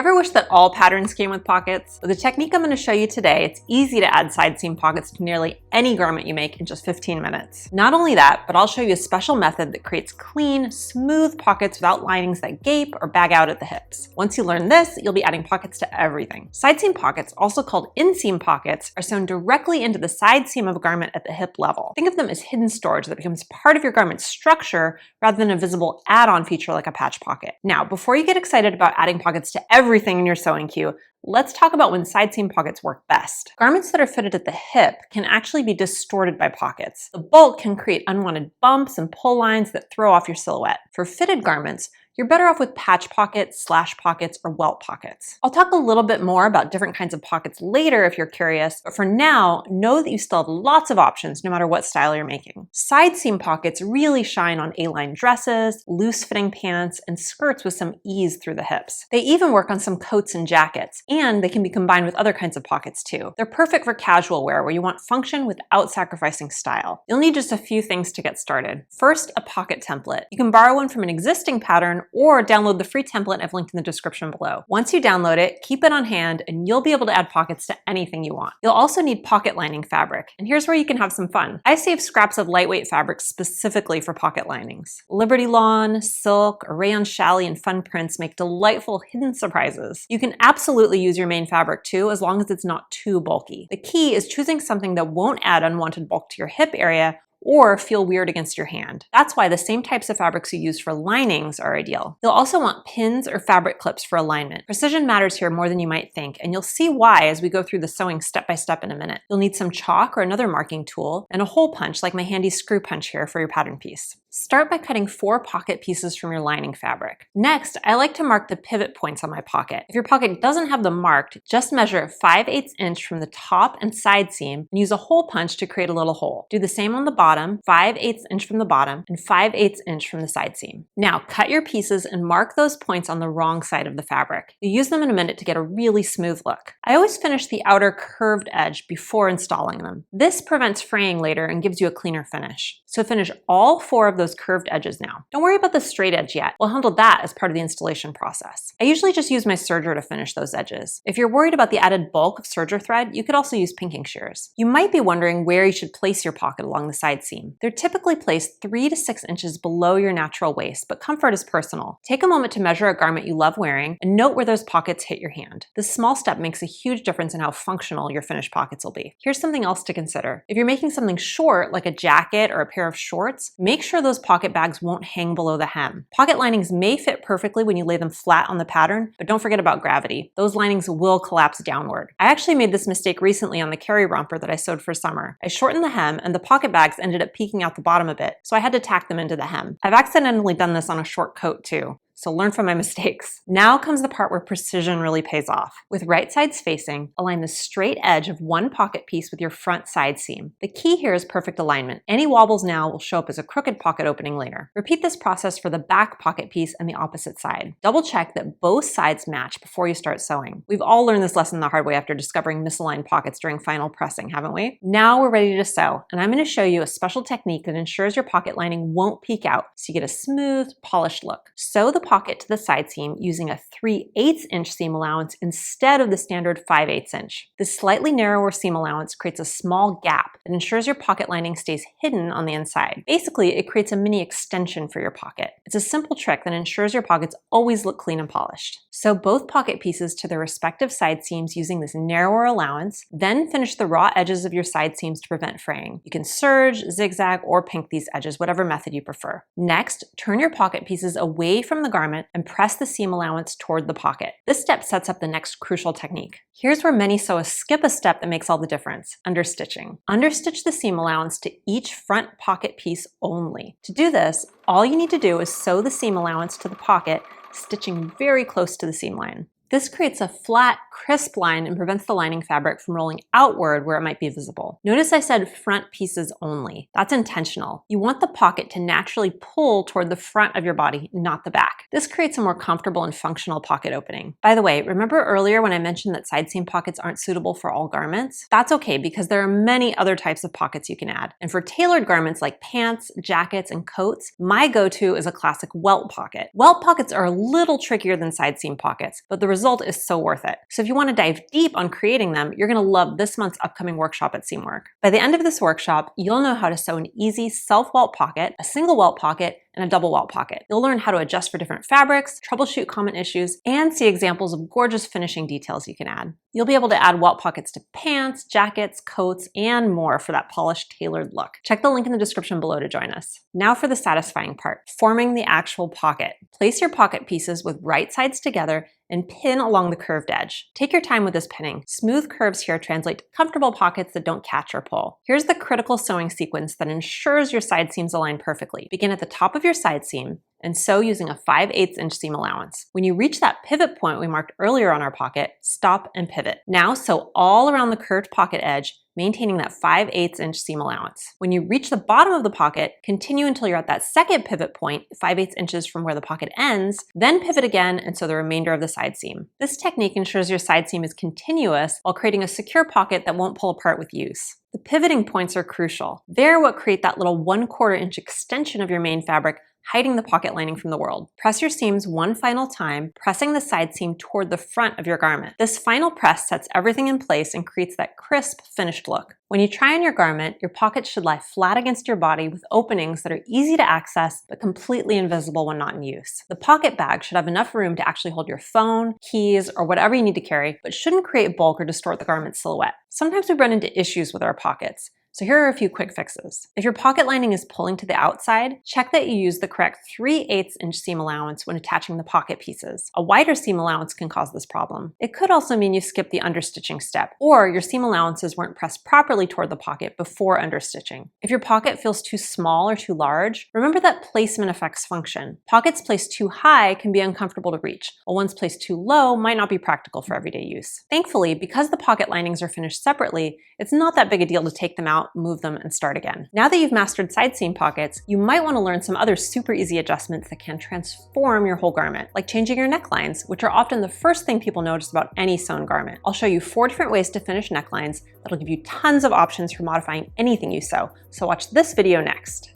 Ever wish that all patterns came with pockets? With the technique I'm going to show you today, it's easy to add side seam pockets to nearly any garment you make in just 15 minutes. Not only that, but I'll show you a special method that creates clean, smooth pockets without linings that gape or bag out at the hips. Once you learn this, you'll be adding pockets to everything. Side seam pockets, also called inseam pockets, are sewn directly into the side seam of a garment at the hip level. Think of them as hidden storage that becomes part of your garment's structure rather than a visible add-on feature like a patch pocket. Now, before you get excited about adding pockets to everything in your sewing queue, let's talk about when side seam pockets work best. Garments that are fitted at the hip can actually be distorted by pockets. The bulk can create unwanted bumps and pull lines that throw off your silhouette. For fitted garments, you're better off with patch pockets, slash pockets, or welt pockets. I'll talk a little bit more about different kinds of pockets later if you're curious, but for now, know that you still have lots of options no matter what style you're making. Side seam pockets really shine on A-line dresses, loose-fitting pants, and skirts with some ease through the hips. They even work on some coats and jackets, and they can be combined with other kinds of pockets too. They're perfect for casual wear where you want function without sacrificing style. You'll need just a few things to get started. First, a pocket template. You can borrow one from an existing pattern or download the free template I've linked in the description below. Once you download it, keep it on hand and you'll be able to add pockets to anything you want. You'll also need pocket lining fabric, and here's where you can have some fun. I saved scraps of lightweight fabric specifically for pocket linings. Liberty lawn, silk, or rayon challis and fun prints make delightful hidden surprises. You can absolutely use your main fabric too, as long as it's not too bulky. The key is choosing something that won't add unwanted bulk to your hip area or feel weird against your hand. That's why the same types of fabrics you use for linings are ideal. You'll also want pins or fabric clips for alignment. Precision matters here more than you might think, and you'll see why as we go through the sewing step by step in a minute. You'll need some chalk or another marking tool, and a hole punch like my handy screw punch here for your pattern piece. Start by cutting 4 pocket pieces from your lining fabric. Next, I like to mark the pivot points on my pocket. If your pocket doesn't have them marked, just measure 5/8 inch from the top and side seam and use a hole punch to create a little hole. Do the same on the bottom, 5/8 inch from the bottom and 5/8 inch from the side seam. Now cut your pieces and mark those points on the wrong side of the fabric. You use them in a minute to get a really smooth look. I always finish the outer curved edge before installing them. This prevents fraying later and gives you a cleaner finish. So finish all 4 of those curved edges now. Don't worry about the straight edge yet. We'll handle that as part of the installation process. I usually just use my serger to finish those edges. If you're worried about the added bulk of serger thread, you could also use pinking shears. You might be wondering where you should place your pocket along the side seam. They're typically placed 3 to 6 inches below your natural waist, but comfort is personal. Take a moment to measure a garment you love wearing and note where those pockets hit your hand. This small step makes a huge difference in how functional your finished pockets will be. Here's something else to consider. If you're making something short, like a jacket or a pair of shorts, make sure those pocket bags won't hang below the hem. Pocket linings may fit perfectly when you lay them flat on the pattern, but don't forget about gravity. Those linings will collapse downward. I actually made this mistake recently on the carry romper that I sewed for summer. I shortened the hem and the pocket bags ended up peeking out the bottom a bit, so I had to tack them into the hem. I've accidentally done this on a short coat too. So learn from my mistakes. Now comes the part where precision really pays off. With right sides facing, align the straight edge of one pocket piece with your front side seam. The key here is perfect alignment. Any wobbles now will show up as a crooked pocket opening later. Repeat this process for the back pocket piece and the opposite side. Double check that both sides match before you start sewing. We've all learned this lesson the hard way after discovering misaligned pockets during final pressing, haven't we? Now we're ready to sew, and I'm going to show you a special technique that ensures your pocket lining won't peek out, so you get a smooth, polished look. Sew the pocket to the side seam using a 3/8 inch seam allowance instead of the standard 5/8 inch. This slightly narrower seam allowance creates a small gap that ensures your pocket lining stays hidden on the inside. Basically, it creates a mini extension for your pocket. It's a simple trick that ensures your pockets always look clean and polished. Sew both pocket pieces to their respective side seams using this narrower allowance, then finish the raw edges of your side seams to prevent fraying. You can serge, zigzag, or pink these edges, whatever method you prefer. Next, turn your pocket pieces away from the garment and press the seam allowance toward the pocket. This step sets up the next crucial technique. Here's where many sewists skip a step that makes all the difference: understitching. Understitch the seam allowance to each front pocket piece only. To do this, all you need to do is sew the seam allowance to the pocket, stitching very close to the seam line. This creates a flat, crisp line and prevents the lining fabric from rolling outward where it might be visible. Notice I said front pieces only. That's intentional. You want the pocket to naturally pull toward the front of your body, not the back. This creates a more comfortable and functional pocket opening. By the way, remember earlier when I mentioned that side seam pockets aren't suitable for all garments? That's okay, because there are many other types of pockets you can add. And for tailored garments like pants, jackets, and coats, my go-to is a classic welt pocket. Welt pockets are a little trickier than side seam pockets, but the result is so worth it. So if you want to dive deep on creating them, you're going to love this month's upcoming workshop at Seamwork. By the end of this workshop, you'll know how to sew an easy self-welt pocket, a single welt pocket, and a double welt pocket. You'll learn how to adjust for different fabrics, troubleshoot common issues, and see examples of gorgeous finishing details you can add. You'll be able to add welt pockets to pants, jackets, coats, and more for that polished, tailored look. Check the link in the description below to join us. Now for the satisfying part, forming the actual pocket. Place your pocket pieces with right sides together and pin along the curved edge. Take your time with this pinning. Smooth curves here translate to comfortable pockets that don't catch or pull. Here's the critical sewing sequence that ensures your side seams align perfectly. Begin at the top of your side seam and sew using a 5/8 inch seam allowance. When you reach that pivot point we marked earlier on our pocket, stop and pivot. Now sew all around the curved pocket edge, maintaining that 5/8 inch seam allowance. When you reach the bottom of the pocket, continue until you're at that second pivot point, 5/8 inches from where the pocket ends, then pivot again and sew the remainder of the side seam. This technique ensures your side seam is continuous while creating a secure pocket that won't pull apart with use. The pivoting points are crucial. They're what create that little 1/4 inch extension of your main fabric, hiding the pocket lining from the world. Press your seams one final time, pressing the side seam toward the front of your garment. This final press sets everything in place and creates that crisp, finished look. When you try on your garment, your pockets should lie flat against your body with openings that are easy to access but completely invisible when not in use. The pocket bag should have enough room to actually hold your phone, keys, or whatever you need to carry, but shouldn't create bulk or distort the garment silhouette. Sometimes we run into issues with our pockets. So here are a few quick fixes. If your pocket lining is pulling to the outside, check that you use the correct 3/8 inch seam allowance when attaching the pocket pieces. A wider seam allowance can cause this problem. It could also mean you skipped the understitching step, or your seam allowances weren't pressed properly toward the pocket before understitching. If your pocket feels too small or too large, remember that placement affects function. Pockets placed too high can be uncomfortable to reach, while ones placed too low might not be practical for everyday use. Thankfully, because the pocket linings are finished separately, it's not that big a deal to take them out, move them, and start again. Now that you've mastered side seam pockets, you might want to learn some other super easy adjustments that can transform your whole garment, like changing your necklines, which are often the first thing people notice about any sewn garment. I'll show you 4 different ways to finish necklines that'll give you tons of options for modifying anything you sew, so watch this video next.